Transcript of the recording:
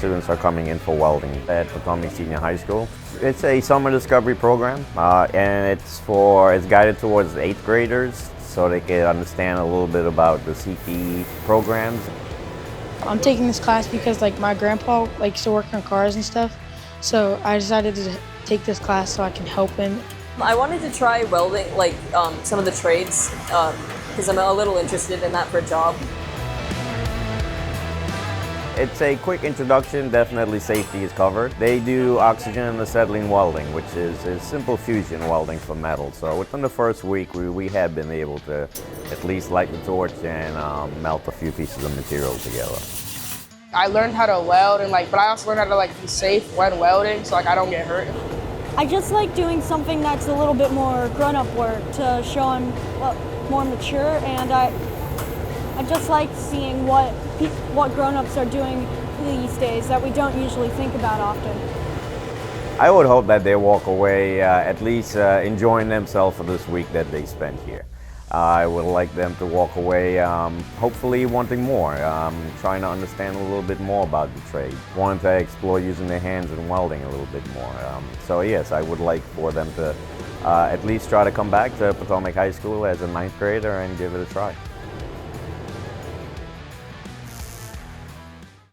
students are coming in for welding at Potomac Senior High School. It's a summer discovery program, and it's guided towards 8th graders so they can understand a little bit about the CPE programs. I'm taking this class because my grandpa likes to work on cars and stuff, so I decided to take this class so I can help him. I wanted to try welding, some of the trades, because I'm a little interested in that for a job. It's a quick introduction, definitely safety is covered. They do oxygen and acetylene welding, which is simple fusion welding for metal. So within the first week, we have been able to at least light the torch and melt a few pieces of material together. I learned how to weld, but I also learned how to be safe when welding, so I don't get hurt. I just like doing something that's a little bit more grown-up work to show I'm more mature, and I just like seeing what grown-ups are doing these days that we don't usually think about often. I would hope that they walk away at least enjoying themselves for this week that they spent here. I would like them to walk away hopefully wanting more, trying to understand a little bit more about the trade, wanting to explore using their hands and welding a little bit more. So yes, I would like for them to at least try to come back to Potomac High School as a 9th grader and give it a try.